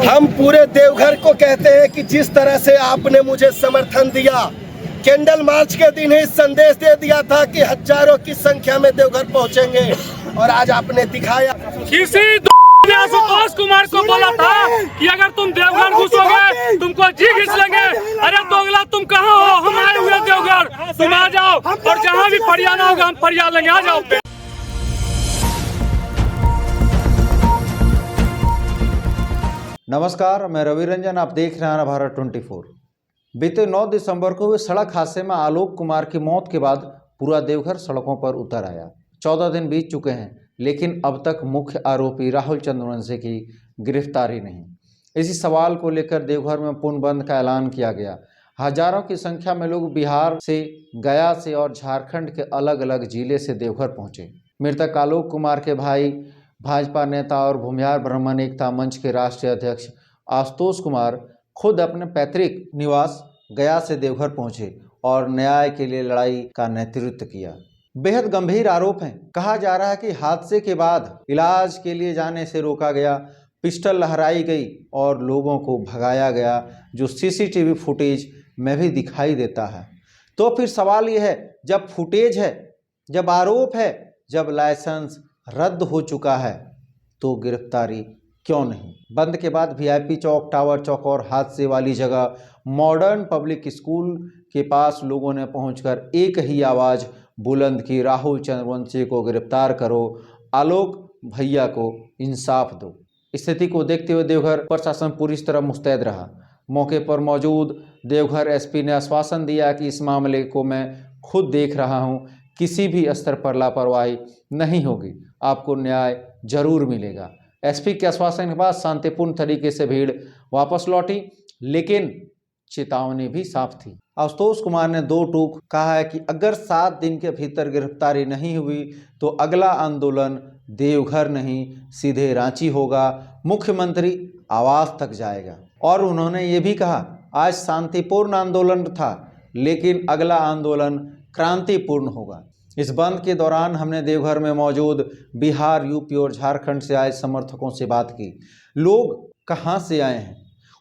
हम पूरे देवघर को कहते हैं कि जिस तरह से आपने मुझे समर्थन दिया, कैंडल मार्च के दिन ही संदेश दे दिया था कि हजारों की संख्या में देवघर पहुंचेंगे, और आज आपने दिखाया। किसी ने आशुतोष कुमार को बोला था कि अगर तुम देवघर घुसोगे तुमको जी घिस लेंगे। अरे दोगला, तुम कहाँ हो? हम आए हुए देवघर, तुम आ जाओ और जहाँ भी फरियाना होगा हम फरिया लेंगे। आ जाओ। नमस्कार, मैं रवि रंजन, आप देख रहे हैं भारत 24। बीते 9 दिसंबर को हुए सड़क हादसे में आलोक कुमार की मौत के बाद पूरा देवघर सड़कों पर उतर आया। 14 दिन बीत चुके हैं, लेकिन अब तक मुख्य आरोपी राहुल चंद्रवंशी की गिरफ्तारी नहीं। इसी सवाल को लेकर देवघर में पूर्ण बंद का ऐलान किया गया। हजारों की संख्या में लोग बिहार से, गया से और झारखंड के अलग अलग जिले से देवघर पहुंचे। मृतक आलोक कुमार के भाई, भाजपा नेता और भूमिहार ब्राह्मण एकता मंच के राष्ट्रीय अध्यक्ष आशुतोष कुमार खुद अपने पैतृक निवास गया से देवघर पहुंचे और न्याय के लिए लड़ाई का नेतृत्व किया। बेहद गंभीर आरोप हैं। कहा जा रहा है कि हादसे के बाद इलाज के लिए जाने से रोका गया, पिस्टल लहराई गई और लोगों को भगाया गया, जो सीसीटीवी फुटेज में भी दिखाई देता है। तो फिर सवाल यह है, जब फुटेज है, जब आरोप है, जब लाइसेंस रद्द हो चुका है, तो गिरफ्तारी क्यों नहीं? बंद के बाद वीआईपी चौक, टावर चौक और हादसे वाली जगह मॉडर्न पब्लिक स्कूल के पास लोगों ने पहुंचकर एक ही आवाज़ बुलंद की, राहुल चंद्रवंशी को गिरफ्तार करो, आलोक भैया को इंसाफ दो। स्थिति को देखते हुए देवघर प्रशासन पूरी तरह मुस्तैद रहा। मौके पर मौजूद देवघर एसपी ने आश्वासन दिया कि इस मामले को मैं खुद देख रहा हूं, किसी भी स्तर पर लापरवाही नहीं होगी, आपको न्याय जरूर मिलेगा। एसपी के आश्वासन के बाद शांतिपूर्ण तरीके से भीड़ वापस लौटी, लेकिन चेतावनी भी साफ थी। आशुतोष कुमार ने 2 टूक कहा है कि अगर 7 दिन के भीतर गिरफ्तारी नहीं हुई तो अगला आंदोलन देवघर नहीं, सीधे रांची होगा, मुख्यमंत्री आवास तक जाएगा। और उन्होंने ये भी कहा, आज शांतिपूर्ण आंदोलन था, लेकिन अगला आंदोलन क्रांतिपूर्ण होगा। इस बंद के दौरान हमने देवघर में मौजूद बिहार, यूपी और झारखंड से आए समर्थकों से बात की। लोग कहां से आए हैं,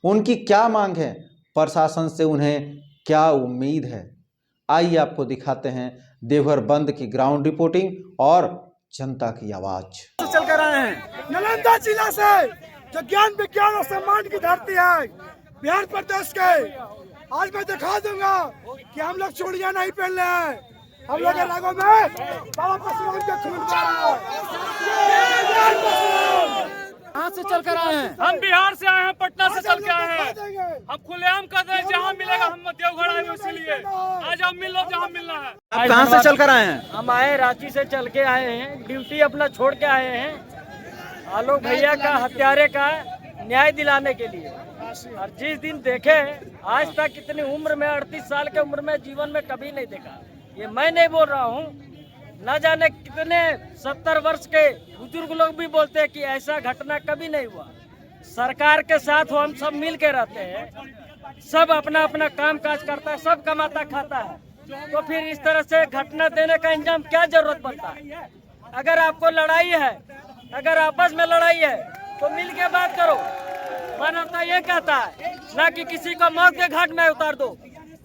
उनकी क्या मांग है, प्रशासन से उन्हें क्या उम्मीद है, आइए आपको दिखाते हैं देवघर बंद की ग्राउंड रिपोर्टिंग और जनता की आवाज। चल कर आए हैं नालंदा जिला से, जो ज्ञान, विज्ञान और सम्मान की धरती है, बिहार प्रदेश के। आज मैं दिखा दूंगा कि हम लोग चूड़ियां नहीं पहन रहे हैं, हम लोग के रगों में बाबा परशुराम के खून बह रहा है। कहाँ से चल कर आए हैं? हम बिहार से आए हैं, पटना से चल के आए हैं। हम खुलेआम कर रहे हैं, जहाँ मिलेगा हम देवघर आए, इसीलिए आज आप मिल लो जहाँ मिलना है। आप कहाँ से चल कर आए हैं? हम आए रांची से चल के आए हैं, ड्यूटी अपना छोड़ के आए हैं आलोक भैया का, हत्यारे का न्याय दिलाने के लिए। और जिस दिन देखे, आज तक इतनी उम्र में, 38 साल के उम्र में, जीवन में कभी नहीं देखा। ये मैं नहीं बोल रहा हूँ, न जाने कितने 70 वर्ष के बुजुर्ग लोग भी बोलते हैं कि ऐसा घटना कभी नहीं हुआ। सरकार के साथ हम सब मिल के रहते हैं, सब अपना अपना काम काज करता है, सब कमाता खाता है, तो फिर इस तरह से घटना देने का इंजाम क्या जरूरत पड़ता है? अगर आपको लड़ाई है, अगर आपस में लड़ाई है, तो मिल के बात करो। मानवता ये कहता है ना कि किसी को मौत के घाट में उतार दो,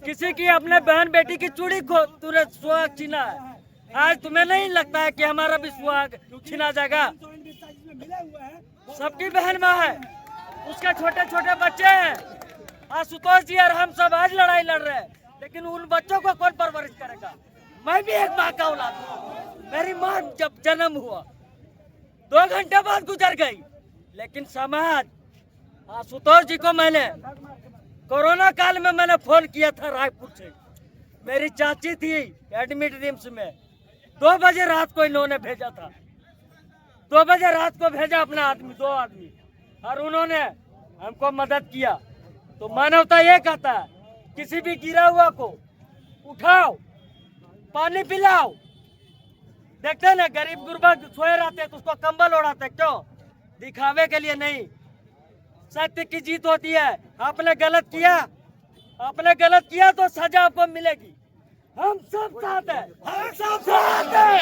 किसी की अपने बहन बेटी की चूड़ी को तूने सुहाग छीना है। आज तुम्हें नहीं लगता है कि हमारा भी सुहाग छीना जाएगा? सबकी बहन माँ है, उसके छोटे छोटे बच्चे हैं। आशुतोष जी और हम सब आज लड़ाई लड़ रहे हैं, लेकिन उन बच्चों को कौन परवरिश करेगा? मैं भी एक माँ का औलाद हूँ। मेरी माँ जब जन्म हुआ 2 घंटे बाद गुजर गई, लेकिन समाज, आशुतोष जी को मैंने कोरोना काल में मैंने फोन किया था रायपुर से। मेरी चाची थी एडमिट रिम्स में, 2 बजे रात को इन्होंने भेजा था, 2 बजे रात को भेजा अपना आदमी, 2 आदमी, और उन्होंने हमको मदद किया। तो मानवता ये कहता है, किसी भी गिरा हुआ को उठाओ, पानी पिलाओ। देखते ना, गरीब गुरबा सोए रहते तो उसको कंबल ओढ़ाते, क्यों? दिखावे के लिए नहीं। सत्य की जीत होती है। आपने गलत किया तो सजा आपको मिलेगी। हम सब साथ हैं। हम सब साथ हैं।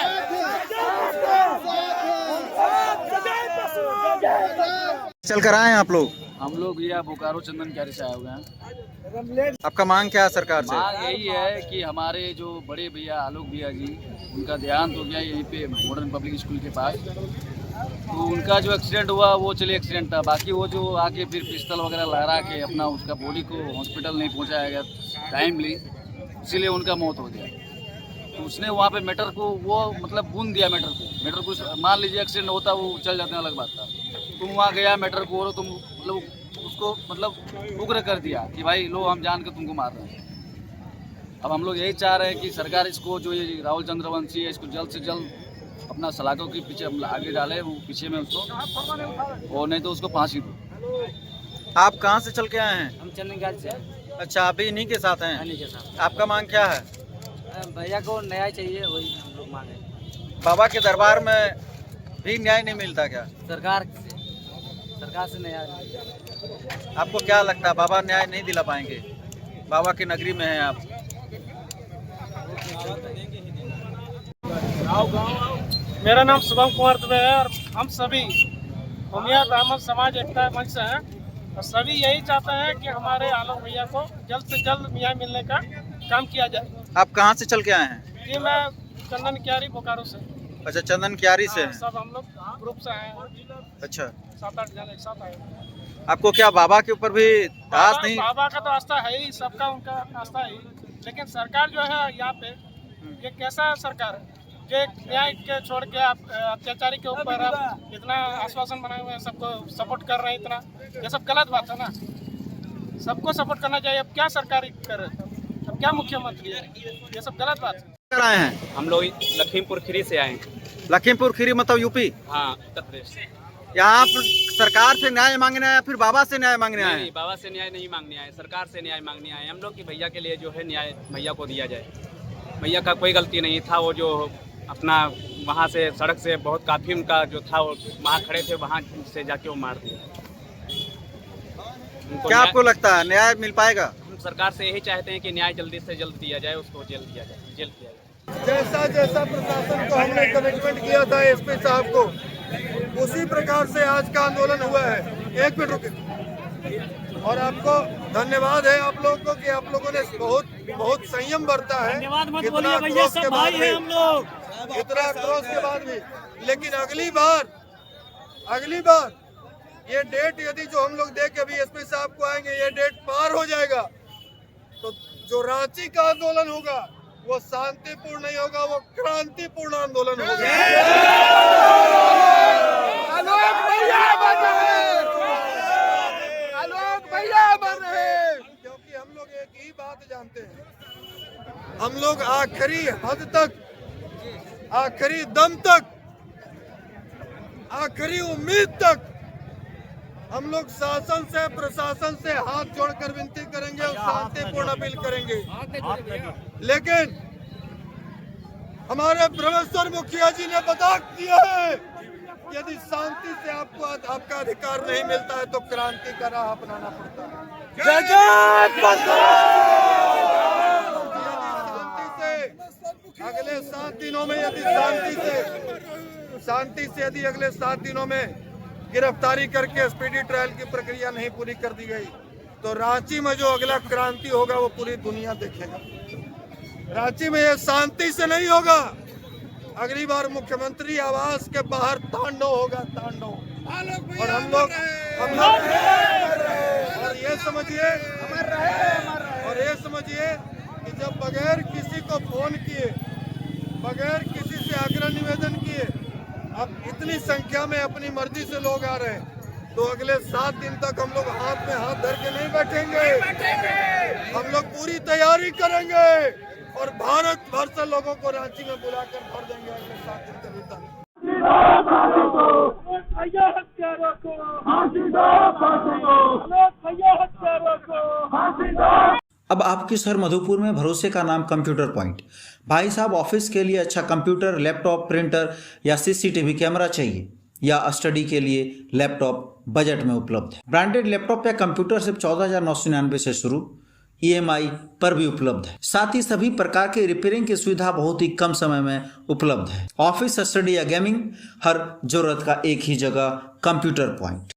चल कर आए हैं आप लोग? हम लोग यहाँ बोकारो चंदन क्यारी से आए हुए हैं। आपका मांग क्या है सरकार से? मांग यही है कि हमारे जो बड़े भैया आलोक भैया जी, उनका देहांत हो गया यहीं पे मॉडर्न पब्लिक स्कूल के पास। तो उनका जो एक्सीडेंट हुआ वो चलिए एक्सीडेंट था, बाकी वो जो आके फिर पिस्टल वगैरह लहरा के अपना उसका बॉडी को हॉस्पिटल नहीं पहुँचाया गया टाइमली, इसीलिए उनका मौत हो गया। तो उसने वहाँ पे मैटर को वो मतलब बूंद दिया मैटर को मान लीजिए एक्सीडेंट होता वो चल जाते हैं अलग बात था। तुम वहाँ गया मैटर को और तुम मतलब उसको मतलब उग्र कर दिया कि भाई लो हम जान के तुमको मार रहे हैं। अब हम लोग यही चाह रहे हैं कि सरकार इसको जो ये राहुल चंद्रवंशी है इसको जल्द से जल्द अपना सलाखों के पीछे आगे डाले, वो पीछे में उसको, और नहीं तो उसको फांसी दो। आप कहाँ से चल के आए हैं? हम चंदन क्यारी से। अच्छा, अभी इन्हीं के साथ हैं? इन्हीं के साथ। आपका मांग क्या है? भैया को न्याय चाहिए, वही हम लोग मांगे। बाबा के दरबार में भी न्याय नहीं मिलता क्या? सरकार से न्याय। आपको क्या लगता है बाबा न्याय नहीं दिला पाएंगे? बाबा की नगरी में हैं आप। मेरा नाम शुभम कुमार दुबे है और हम सभी उमिया ब्राह्मण समाज एकता मंच से हैं और सभी यही चाहते हैं कि हमारे आलोक भैया को जल्द से जल्द न्याय मिलने का काम किया जाए। आप कहाँ से चल के आए हैं? जी मैं चंदन क्यारी बोकारो से। अच्छा, चंदन क्यारी से हैं। सब हम लोग ग्रुप से आए हैं। अच्छा, 7-8 जन एक साथ आए हैं। आपको क्या बाबा के ऊपर भी आस नहीं? बाबा का तो आस्था है ही, सबका उनका आस्था है ही, लेकिन सरकार जो है यहाँ पे ये कैसा सरकार है जो न्याय के छोड़ के आप अत्याचारी के ऊपर आप इतना आश्वासन बनाए हुए हैं, सबको सपोर्ट कर रहे हैं इतना, ये सब गलत बात है ना। सबको सपोर्ट करना चाहिए। अब क्या सरकार कर रहे हैं, अब क्या मुख्यमंत्री है, ये सब गलत बात है। कर आए हैं? हम लोग लखीमपुर खीरी से आए हैं। लखीमपुर खीरी मतलब यूपी? हाँ, उत्तर प्रदेश से। यहाँ आप सरकार से न्याय मांगने आए या फिर बाबा से न्याय मांगने आए? नहीं, बाबा से न्याय नहीं मांगने आए, सरकार से न्याय मांगने आए हम लोग कि भैया के लिए जो है न्याय भैया को दिया जाए। भैया का कोई गलती नहीं था, वो जो अपना वहाँ से सड़क से बहुत काफ़ी उनका जो था वो वहाँ खड़े थे, वहाँ से जाके वो मार दिया। क्या आपको लगता है न्याय मिल पाएगा? हम सरकार से यही चाहते हैं कि न्याय जल्दी से जल्द दिया जाए, उसको जेल किया जाए। जैसा जैसा प्रशासन को हमने कमिटमेंट किया था एसपी साहब को, उसी प्रकार से आज का आंदोलन हुआ है। एक मिनट रुके। और आपको धन्यवाद है आप लोगों को कि आप लोगों ने बहुत संयम बरता है। धन्यवाद मत इतना बोलिए भैया, आक्रोश के सब बाद भाई हैं हम लोग। भी, इतना आक्रोश के बाद भी, लेकिन अगली बार ये डेट यदि जो हम लोग देख के अभी एसपी साहब को आएंगे, ये डेट पार हो जाएगा तो जो रांची का आंदोलन होगा वो शांतिपूर्ण नहीं होगा, वो क्रांतिपूर्ण आंदोलन होगा। आलोक भैया बन रहे, क्योंकि हम लोग एक ही बात जानते हैं, हम लोग आखिरी हद तक, आखिरी दम तक, आखिरी उम्मीद तक हम लोग शासन से प्रशासन से हाथ जोड़कर विनती करेंगे और शांतिपूर्ण अपील करेंगे। लेकिन हमारे ब्रह्मेश्वर मुखिया जी ने बता दिया है यदि शांति से आपको आपका अधिकार नहीं मिलता है तो क्रांति का राह अपनाना पड़ता है। अगले 7 दिनों में यदि शांति से यदि अगले 7 दिनों में गिरफ्तारी करके स्पीडी ट्रायल की प्रक्रिया नहीं पूरी कर दी गई तो रांची में जो अगला क्रांति होगा वो पूरी दुनिया देखेगा। रांची में ये शांति से नहीं होगा, अगली बार मुख्यमंत्री आवास के बाहर तांडव होगा, तांडव। और हम लोग और ये समझिए कि जब बगैर किसी को फोन किए, बगैर किसी से आग्रह निवेदन किए अब इतनी संख्या में अपनी मर्जी से लोग आ रहे हैं तो अगले 7 दिन तक हम लोग हाथ में हाथ धर के नहीं बैठेंगे। हम लोग पूरी तैयारी करेंगे और भारत भर से लोगों को रांची में बुलाकर भर देंगे अगले 7 दिन के भीतर। अब आपके शहर मधुपुर में भरोसे का नाम कंप्यूटर पॉइंट। भाई साहब, ऑफिस के लिए अच्छा कंप्यूटर, लैपटॉप, प्रिंटर या सीसीटीवी कैमरा चाहिए या स्टडी के लिए लैपटॉप बजट में उपलब्ध है। ब्रांडेड लैपटॉप या कंप्यूटर सिर्फ 14,999 से शुरू EMI पर भी उपलब्ध है। साथ ही सभी प्रकार के रिपेयरिंग की सुविधा बहुत ही कम समय में उपलब्ध है। ऑफिस, स्टडी या गेमिंग, हर जरूरत का एक ही जगह, कंप्यूटर पॉइंट।